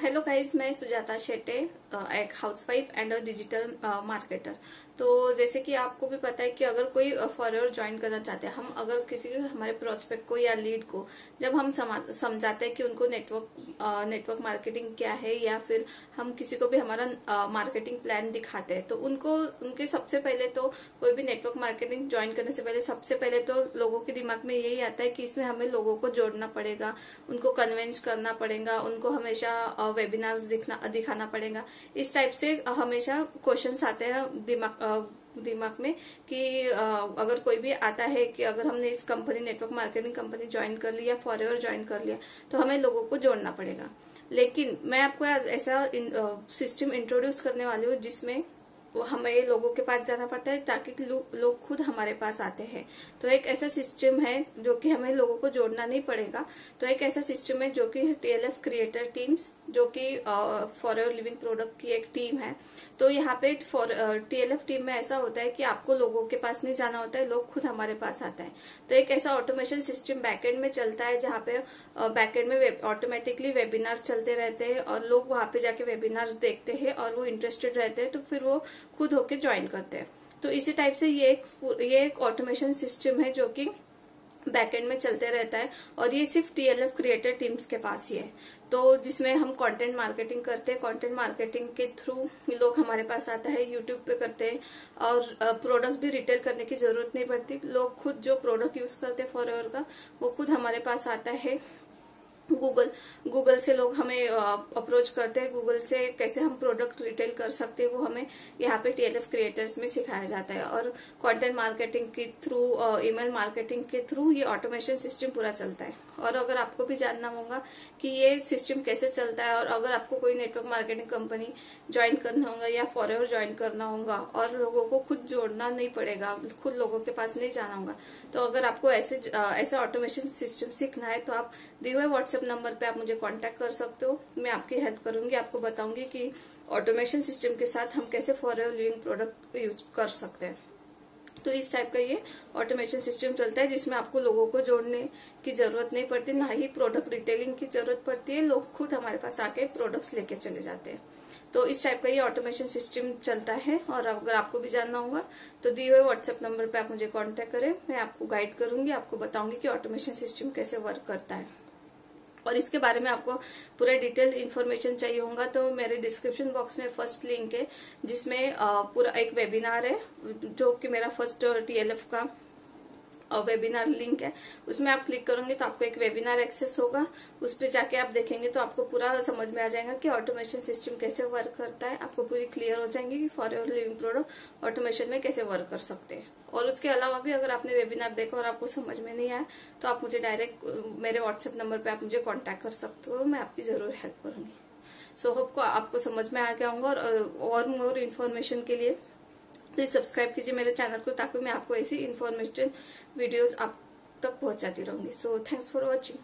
Hello guys, मैं सुजाता शेट्टे, एक housewife and a digital marketer. तो जैसे कि आपको भी पता है कि अगर कोई फॉरवर्ड ज्वाइन करना चाहते हैं, हम अगर किसी हमारे प्रोस्पेक्ट को या लीड को जब हम समझाते हैं कि उनको नेटवर्क मार्केटिंग क्या है, या फिर हम किसी को भी हमारा मार्केटिंग प्लान दिखाते हैं, तो उनके सबसे पहले तो कोई भी नेटवर्क मार्केटिंग ज्वाइन करने से पहले सबसे पहले तो लोगों के दिमाग में यही आता है कि इसमें हमें लोगों को जोड़ना पड़ेगा, उनको कन्विंस करना पड़ेगा, उनको हमेशा वेबिनार्स दिखाना पड़ेगा। इस टाइप से हमेशा क्वेश्चंस आते हैं दिमाग में कि अगर कोई भी आता है कि अगर हमने इस company network marketing company join कर लिया, फॉरएवर ज्वाइन कर लिया, तो हमें लोगों को जोड़ना पड़ेगा। लेकिन मैं आपको आज ऐसा सिस्टम इंट्रोड्यूस करने वाली हूँ जिसमें हमें लोगों के पास जाना पड़ता है ताकि लोग खुद हमारे पास आते हैं। तो एक ऐसा सिस्टम है जो कि हमें लोगों को जोड़ना नहीं पड़ेगा। तो एक ऐसा सिस्टम है जो कि टीएलएफ क्रिएटर टीम्स, जो कि फॉरएवर लिविंग प्रोडक्ट की एक टीम है। तो यहाँ पे टीएलएफ टीम में ऐसा होता है कि आपको लोगों के पास नहीं जाना होता है, लोग खुद हमारे पास आता है। तो एक ऐसा ऑटोमेशन सिस्टम बैकएंड में चलता है जहाँ पे बैकएंड में ऑटोमेटिकली वेबिनार चलते रहते हैं और लोग वहां पे जाके वेबिनार्स देखते हैं और वो इंटरेस्टेड रहते हैं, तो फिर वो खुद होके ज्वाइन करते हैं। तो इसी टाइप से ये एक ऑटोमेशन सिस्टम है जो कि बैकएंड में चलते रहता है, और ये सिर्फ टीएलएफ क्रिएटर टीम्स के पास ही है। तो जिसमें हम कंटेंट मार्केटिंग करते हैं, कंटेंट मार्केटिंग के थ्रू लोग हमारे पास आता है, यूट्यूब पे करते हैं, और प्रोडक्ट्स भी रिटेल करने की जरूरत नहीं पड़ती। लोग खुद जो प्रोडक्ट यूज करते हैं फॉरएवर का, वो खुद हमारे पास आता है। गूगल से लोग हमें अप्रोच करते हैं, गूगल से कैसे हम प्रोडक्ट रिटेल कर सकते हैं वो हमें यहाँ पे टीएलएफ क्रिएटर्स में सिखाया जाता है। और कंटेंट मार्केटिंग के थ्रू, ईमेल मार्केटिंग के थ्रू ये ऑटोमेशन सिस्टम पूरा चलता है। और अगर आपको भी जानना होगा कि ये सिस्टम कैसे चलता है, और अगर आपको कोई नेटवर्क मार्केटिंग कंपनी ज्वाइन करना होगा या फॉरएवर ज्वाइन करना होगा और लोगों को खुद जोड़ना नहीं पड़ेगा, खुद लोगों के पास नहीं जाना होगा, तो अगर आपको ऐसा ऑटोमेशन सिस्टम सीखना है तो आप दिए हुए व्हाट्सएप नंबर पे आप मुझे कांटेक्ट कर सकते हो। मैं आपकी हेल्प करूंगी, आपको बताऊंगी कि ऑटोमेशन सिस्टम के साथ हम कैसे फॉरएवर लिविंग प्रोडक्ट यूज कर सकते हैं। तो इस टाइप का ये ऑटोमेशन सिस्टम चलता है जिसमें आपको लोगों को जोड़ने की जरूरत नहीं पड़ती, ना ही प्रोडक्ट रिटेलिंग की जरूरत पड़ती है। लोग खुद हमारे पास आके प्रोडक्ट्स लेके चले जाते हैं। तो इस टाइप का ये ऑटोमेशन सिस्टम चलता है। और अगर आपको भी जानना होगा तो दिए हुए व्हाट्सएप नंबर पे आप मुझे कांटेक्ट करें, मैं आपको गाइड करूंगी, आपको बताऊंगी कि ऑटोमेशन सिस्टम कैसे वर्क करता है। और इसके बारे में आपको पूरा डिटेल इन्फॉर्मेशन चाहिए होगा तो मेरे डिस्क्रिप्शन बॉक्स में फर्स्ट लिंक है जिसमें पूरा एक वेबिनार है, जो कि मेरा फर्स्ट टीएलएफ का वेबिनार लिंक है। उसमें आप क्लिक करोगे तो आपको एक वेबिनार एक्सेस होगा, उस पर जाके आप देखेंगे तो आपको पूरा समझ में आ जाएगा कि ऑटोमेशन सिस्टम कैसे वर्क करता है। आपको पूरी क्लियर हो जाएंगे कि फॉरएवर लिविंग प्रोडक्ट ऑटोमेशन में कैसे वर्क कर सकते हैं। और उसके अलावा भी अगर आपने वेबिनार देखा और आपको समझ में नहीं आया तो आप मुझे डायरेक्ट मेरे व्हाट्सएप नंबर पे आप मुझे कांटेक्ट कर सकते हो, मैं आपकी जरूर हेल्प करूंगी। सो होप को आपको समझ में आ गया होगा। और मोर इन्फॉर्मेशन के लिए प्लीज सब्सक्राइब कीजिए मेरे चैनल को, ताकि मैं आपको ऐसी इन्फॉर्मेशन वीडियोस आप तक पहुंचाती रहूंगी। So thanks for watching.